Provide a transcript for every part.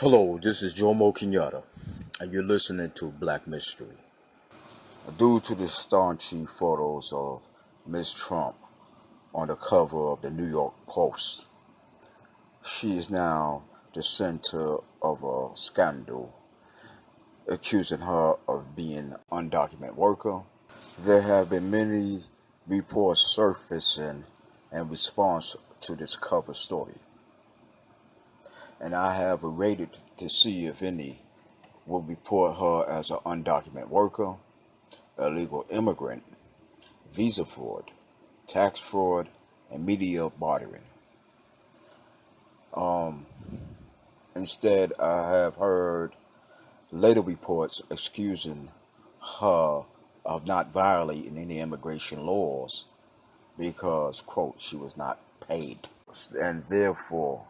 Hello, this is Jomo Kenyatta, and you're listening to Black Mystery. Due to the staunchy photos of Ms. Trump on the cover of the New York Post, she is now the center of a scandal accusing her of being an undocumented worker. There have been many reports surfacing in response to this cover story, and I have rated to see if any will report her as an undocumented worker, illegal immigrant, visa fraud, tax fraud, and media bartering. Um, Instead, I have heard later reports excusing her of not violating any immigration laws because, quote, she was not paid, and therefore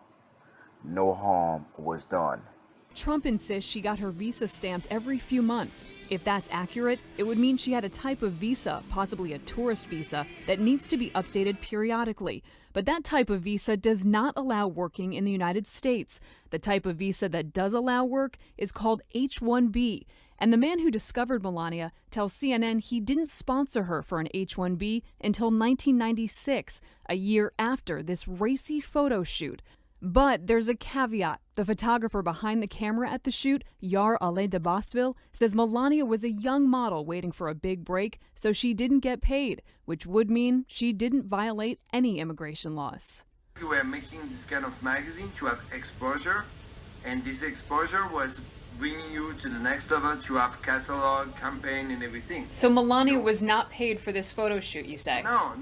no harm was done. Trump insists she got her visa stamped every few months. If that's accurate, it would mean she had a type of visa, possibly a tourist visa, that needs to be updated periodically. But that type of visa does not allow working in the United States. The type of visa that does allow work is called H-1B. And the man who discovered Melania tells CNN he didn't sponsor her for an H-1B until 1996, a year after this racy photo shoot. But there's a caveat. The photographer behind the camera at the shoot, Yar Alain de Bosville, says Melania was a young model waiting for a big break, so she didn't get paid, which would mean she didn't violate any immigration laws. We were making this kind of magazine to have exposure, and this exposure was bringing you to the next level to have catalog, campaign, and everything. So Melania was not paid for this photo shoot, you say? No.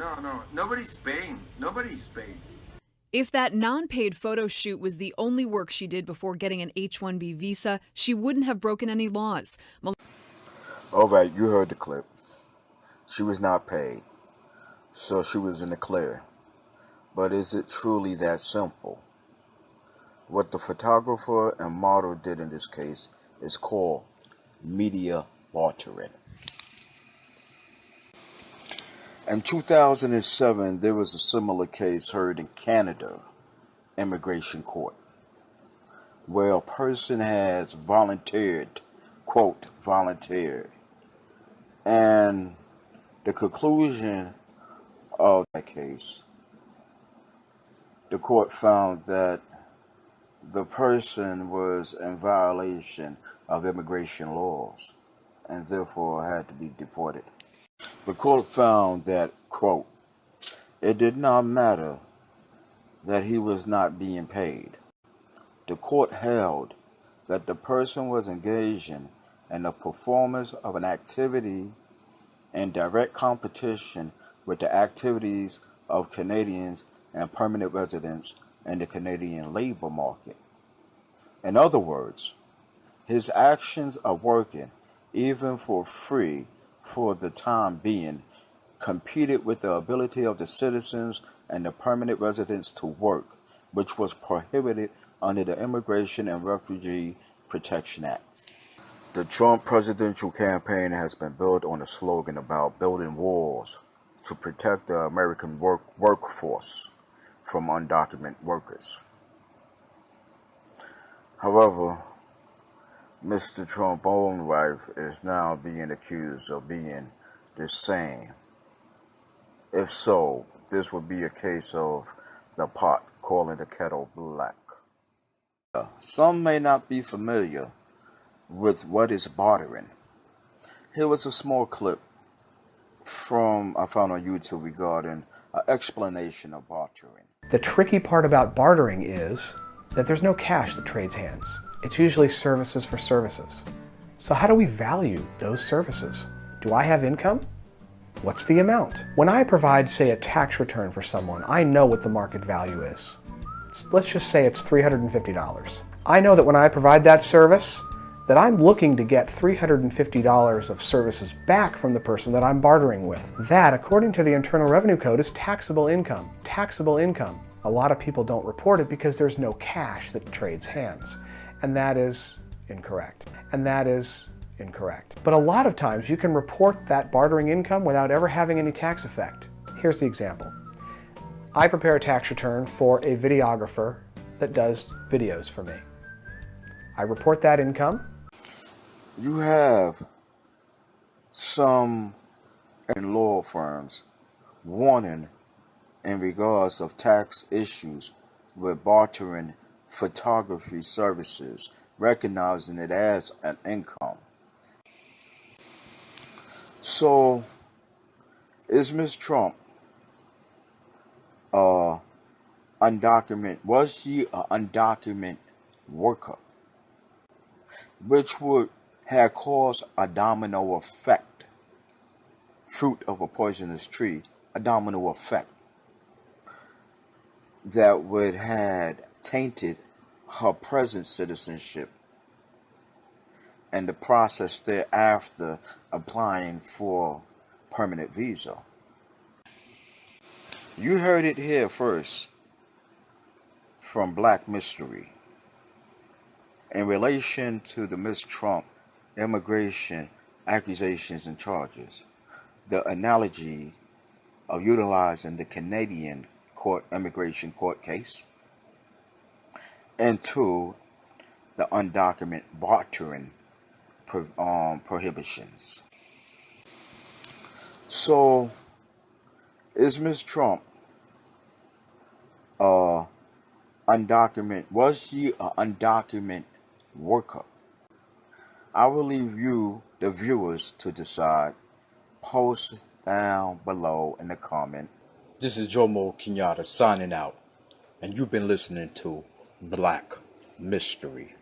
Nobody's paying. Nobody's paid. If that non-paid photo shoot was the only work she did before getting an H-1B visa, she wouldn't have broken any laws. All right, you heard the clip. She was not paid, so she was in the clear. But is it truly that simple? What the photographer and model did in this case is called media bartering. In 2007, there was a similar case heard in Canada immigration court, where a person has volunteered, quote, volunteered, and the conclusion of that case, the court found that the person was in violation of immigration laws and therefore had to be deported. The court found that, quote, it did not matter that he was not being paid. The court held that the person was engaging in the performance of an activity in direct competition with the activities of Canadians and permanent residents in the Canadian labor market. In other words, his actions of working, even for free for the time being, competed with the ability of the citizens and the permanent residents to work, which was prohibited under the Immigration and Refugee Protection Act. The Trump presidential campaign has been built on a slogan about building walls to protect the American workforce from undocumented workers. However, Mr. Trump's own wife is now being accused of being the same. If so, this would be a case of the pot calling the kettle black. Some may not be familiar with what is bartering. Here was a small clip I found on YouTube regarding an explanation of bartering. The tricky part about bartering is that there's no cash that trades hands. It's usually services for services. So how do we value those services? Do I have income? What's the amount? When I provide, say, a tax return for someone, I know what the market value is. Let's just say it's $350. I know that when I provide that service, that I'm looking to get $350 of services back from the person that I'm bartering with. That, according to the Internal Revenue Code, is taxable income. Taxable income. A lot of people don't report it because there's no cash that trades hands. And that is incorrect. And that is incorrect. But a lot of times you can report that bartering income without ever having any tax effect. Here's the example. I prepare a tax return for a videographer that does videos for me. I report that income. You have some law firms warning in regards of tax issues with bartering photography services, recognizing it as an income. So, is Ms. Trump undocumented? Was she an undocumented worker, which would have caused a domino effect, fruit of a poisonous tree, a domino effect that would have tainted her present citizenship and the process thereafter applying for permanent visa. You heard it here first from Black Mystery in relation to the Ms. Trump immigration accusations and charges. The analogy of utilizing the Canadian immigration court case, and two, the undocumented bartering prohibitions. So, is Ms. Trump undocumented? Was she an undocumented worker? I will leave you, the viewers, to decide. Post down below in the comment. This is Jomo Kenyatta signing out, and you've been listening to Black Mystery.